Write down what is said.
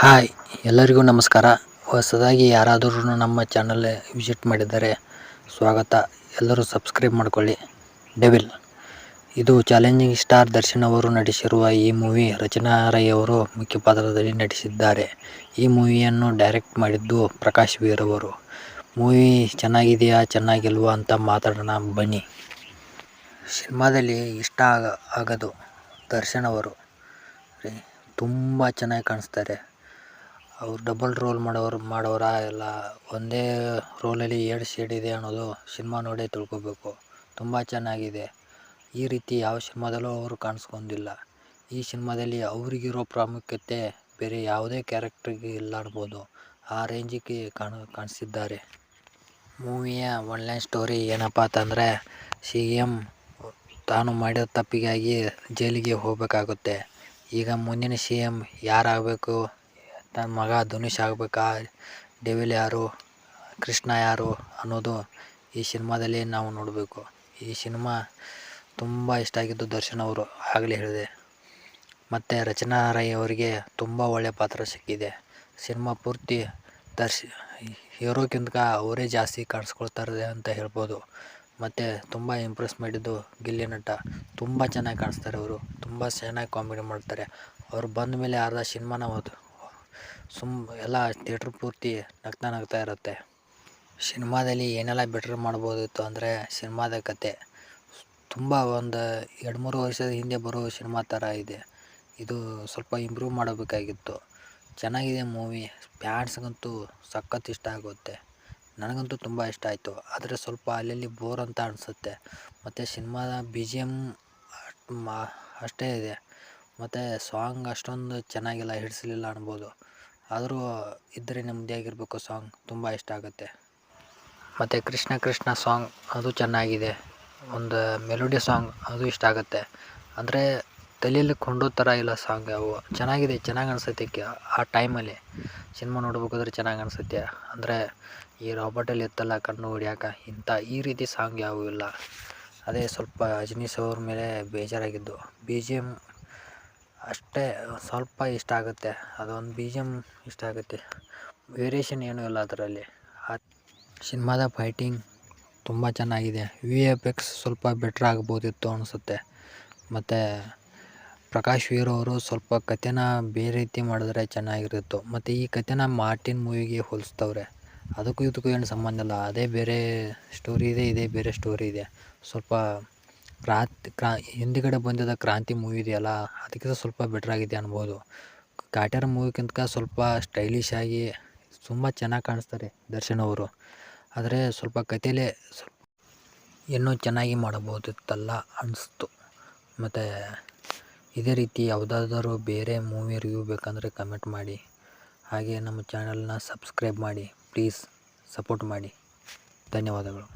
Hi ಎಲ್ಲರಿಗೂ ನಮಸ್ಕಾರ. ಹೊಸದಾಗಿ ಯಾರಾದರೂ ನಮ್ಮ ಚಾನಲ್ ವಿಸಿಟ್ ಮಾಡಿದರೆ ಸ್ವಾಗತ. ಎಲ್ಲರೂ ಸಬ್ಸ್ಕ್ರೈಬ್ ಮಾಡಿಕೊಳ್ಳಿ. ಡೆವಿಲ್ ಇದು ಚಾಲೆಂಜಿಂಗ್ ಸ್ಟಾರ್ ದರ್ಶನ್ ಅವರು ನಟಿಸಿರುವ ಈ ಮೂವಿ ರಚನಾ ರೈ ಅವರು ಮುಖ್ಯ ಪಾತ್ರದಲ್ಲಿ ನಟಿಸಿದ್ದಾರೆ. ಈ ಮೂವಿಯನ್ನು ಡೈರೆಕ್ಟ್ ಮಾಡಿದ್ದು ಪ್ರಕಾಶ್ ವೀರ್ ಅವರು. ಮೂವಿ ಚೆನ್ನಾಗಿದೆಯಾ ಚೆನ್ನಾಗಿಲ್ವಾ ಅಂತ ಮಾತಾಡೋಣ ಬನ್ನಿ. ಸಿನಿಮಾದಲ್ಲಿ ಇಷ್ಟ ಆಗೋದು ದರ್ಶನ್ ಅವರು ತುಂಬ ಚೆನ್ನಾಗಿ ಕಾಣಿಸ್ತಾರೆ. ಅವ್ರು ಡಬಲ್ ರೋಲ್ ಮಾಡೋರ ಎಲ್ಲ ಒಂದೇ ರೋಲಲ್ಲಿ ಎರಡು ಶೇಡ್ ಇದೆ ಅನ್ನೋದು ಸಿನಿಮಾ ನೋಡೇ ತಿಳ್ಕೊಬೇಕು. ತುಂಬ ಚೆನ್ನಾಗಿದೆ. ಈ ರೀತಿ ಯಾವ ಸಿನಿಮಾದಲ್ಲೂ ಅವರು ಕಾಣಿಸ್ಕೊಂಡಿಲ್ಲ. ಈ ಸಿನಿಮಾದಲ್ಲಿ ಅವರಿಗಿರೋ ಪ್ರಾಮುಖ್ಯತೆ ಬೇರೆ ಯಾವುದೇ ಕ್ಯಾರೆಕ್ಟ್ರಿಗೆ ಇಲ್ಲ ಅನ್ಬೋದು. ಆ ರೇಂಜಿಗೆ ಕಾಣಿಸಿದ್ದಾರೆ. ಮೂವಿಯ ಒನ್ಲೈನ್ ಸ್ಟೋರಿ ಏನಪ್ಪ ಅಂತಂದರೆ, CM ತಾನು ಮಾಡಿದ ತಪ್ಪಿಗಾಗಿ ಜೈಲಿಗೆ ಹೋಗಬೇಕಾಗುತ್ತೆ. ಈಗ ಮುಂದಿನ CM ಯಾರಾಗಬೇಕು? ತನ್ನ ಮಗ ಧನುಷ್ ಆಗಬೇಕಾ? ಡೆವಿಲ್ ಯಾರು? ಕೃಷ್ಣ ಯಾರು ಅನ್ನೋದು ಈ ಸಿನಿಮಾದಲ್ಲಿ ನಾವು ನೋಡಬೇಕು. ಈ ಸಿನಿಮಾ ತುಂಬ ಇಷ್ಟ ಆಗಿದ್ದು ದರ್ಶನ್ ಅವರು ಆಗಲೇ ಹೇಳಿದೆ. ಮತ್ತು ರಚನಾ ರೈ ಅವರಿಗೆ ತುಂಬ ಒಳ್ಳೆಯ ಪಾತ್ರ ಸಿಕ್ಕಿದೆ. ಸಿನಿಮಾ ಪೂರ್ತಿ ಹೀರೋಕ್ಕಿಂತ ಅವರೇ ಜಾಸ್ತಿ ಕಾಣಿಸ್ಕೊಳ್ತಾರೆ ಅಂತ ಹೇಳ್ಬೋದು. ಮತ್ತು ತುಂಬ ಇಂಪ್ರೆಸ್ ಮಾಡಿದ್ದು ಗಿಲ್ಲಿ ನಟ. ತುಂಬ ಚೆನ್ನಾಗಿ ಕಾಣಿಸ್ತಾರೆ ಅವರು. ತುಂಬ ಚೆನ್ನಾಗಿ ಕಾಮಿಡಿ ಮಾಡ್ತಾರೆ. ಅವ್ರು ಬಂದ ಮೇಲೆ ಅರ್ಧ ಸಿನಿಮಾನ ಎಲ್ಲ ಥಿಯೇಟ್ರ್ ಪೂರ್ತಿ ನಗ್ತಾ ಇರುತ್ತೆ. ಸಿನಿಮಾದಲ್ಲಿ ಏನೆಲ್ಲ ಬೆಟ್ರ್ ಮಾಡ್ಬೋದಿತ್ತು ಅಂದರೆ, ಸಿನಿಮಾದ ಕತೆ ತುಂಬ ಒಂದು 2-3 ವರ್ಷದ ಹಿಂದೆ ಬರೋ ಸಿನಿಮಾ ಥರ ಇದೆ. ಇದು ಸ್ವಲ್ಪ ಇಂಪ್ರೂವ್ ಮಾಡಬೇಕಾಗಿತ್ತು. ಚೆನ್ನಾಗಿದೆ ಮೂವಿ. ಫ್ಯಾನ್ಸ್ಗಂತೂ ಸಖತ್ ಇಷ್ಟ ಆಗುತ್ತೆ. ನನಗಂತೂ ತುಂಬ ಇಷ್ಟ ಆಯಿತು. ಆದರೆ ಸ್ವಲ್ಪ ಅಲ್ಲಲ್ಲಿ ಬೋರ್ ಅಂತ ಅನಿಸುತ್ತೆ. ಮತ್ತು ಸಿನಿಮಾದ BGM ಅಷ್ಟೇ ಇದೆ. ಮತ್ತು ಸಾಂಗ್ ಅಷ್ಟೊಂದು ಚೆನ್ನಾಗಿಲ್ಲ, ಹಿಡಿಸಲಿಲ್ಲ ಅನ್ಬೋದು. ಆದರೂ ಇದ್ದರೆ ನೆಮ್ಮದಿಯಾಗಿರಬೇಕು ಸಾಂಗ್. ತುಂಬ ಇಷ್ಟ ಆಗುತ್ತೆ. ಮತ್ತು ಕೃಷ್ಣ ಕೃಷ್ಣ ಸಾಂಗ್ ಅದು ಚೆನ್ನಾಗಿದೆ. ಒಂದು ಮೆಲೋಡಿ ಸಾಂಗ್ ಅದು ಇಷ್ಟ ಆಗುತ್ತೆ. ಅಂದರೆ ತಲೆಯಲ್ಲಿ ಕೊಂಡೋ ಥರ ಇಲ್ಲ ಸಾಂಗ್ ಅವು. ಚೆನ್ನಾಗಿದೆ, ಚೆನ್ನಾಗಿ ಅನಿಸುತ್ತೆ. ಆ ಟೈಮಲ್ಲಿ ಸಿನಿಮಾ ನೋಡ್ಬೇಕಾದ್ರೆ ಚೆನ್ನಾಗಿ ಅನಿಸುತ್ತೆ. ಅಂದರೆ ಈ ರಾಬರ್ಟಲ್ಲಿ ಇತ್ತಲ್ಲ ಕಣ್ಣು ಹೊಡ್ಯಾಕ ಈ ರೀತಿ ಸಾಂಗ್ ಯಾವುವು ಇಲ್ಲ. ಅದೇ ಸ್ವಲ್ಪ ಅಜನೀಶ್ ಅವ್ರ ಮೇಲೆ ಬೇಜಾರಾಗಿದ್ದು. BGM ಅಷ್ಟೇ ಸ್ವಲ್ಪ ಇಷ್ಟ ಆಗುತ್ತೆ. ಅದೊಂದು BGM ಇಷ್ಟ ಆಗುತ್ತೆ. ವೇರಿಯೇಷನ್ ಏನೂ ಇಲ್ಲ ಅದರಲ್ಲಿ. ಸಿನಿಮಾದ ಫೈಟಿಂಗ್ ತುಂಬ ಚೆನ್ನಾಗಿದೆ. VFX ಸ್ವಲ್ಪ ಬೆಟ್ರ್ ಆಗ್ಬೋದಿತ್ತು ಅನಿಸುತ್ತೆ. ಮತ್ತು ಪ್ರಕಾಶ್ ವೀರ್ ಅವರು ಸ್ವಲ್ಪ ಕಥೆನ ಬೇರೆ ರೀತಿ ಮಾಡಿದ್ರೆ ಚೆನ್ನಾಗಿರುತ್ತು. ಮತ್ತು ಈ ಕಥೆನ ಮಾರ್ಟಿನ್ ಮೂವಿಗೆ ಹೋಲಿಸ್ತವ್ರೆ. ಅದಕ್ಕೂ ಇದಕ್ಕೂ ಏನು ಸಂಬಂಧ ಇಲ್ಲ. ಅದೇ ಬೇರೆ ಸ್ಟೋರಿ ಇದೆ, ಇದೇ ಬೇರೆ ಸ್ಟೋರಿ ಇದೆ. ಸ್ವಲ್ಪ ಹಿಂದುಗಡೆ ಬಂದಿದ್ದ ಕ್ರಾಂತಿ ಮೂವಿ ಇದೆಯಲ್ಲ, ಅದಕ್ಕಿಂತ ಸ್ವಲ್ಪ ಬೆಟ್ರಾಗಿದೆ ಅನ್ಬೋದು. ಕಾಟ್ಯಾರ ಮೂವಿಗಿಂತ ಸ್ವಲ್ಪ ಸ್ಟೈಲಿಶ್ ಆಗಿ ತುಂಬ ಚೆನ್ನಾಗಿ ಕಾಣಿಸ್ತಾರೆ ದರ್ಶನ್ ಅವರು. ಆದರೆ ಸ್ವಲ್ಪ ಕಥೆಲೇ ಇನ್ನೂ ಚೆನ್ನಾಗಿ ಮಾಡಬಹುದಿತ್ತಲ್ಲ ಅನಿಸ್ತು. ಮತ್ತು ಇದೇ ರೀತಿ ಯಾವುದಾದರೂ ಬೇರೆ ಮೂವಿ ರಿವ್ಯೂ ಬೇಕಂದರೆ ಕಮೆಂಟ್ ಮಾಡಿ. ಹಾಗೆ ನಮ್ಮ ಚಾನಲ್ನ ಸಬ್ಸ್ಕ್ರೈಬ್ ಮಾಡಿ. ಪ್ಲೀಸ್ ಸಪೋರ್ಟ್ ಮಾಡಿ. ಧನ್ಯವಾದಗಳು.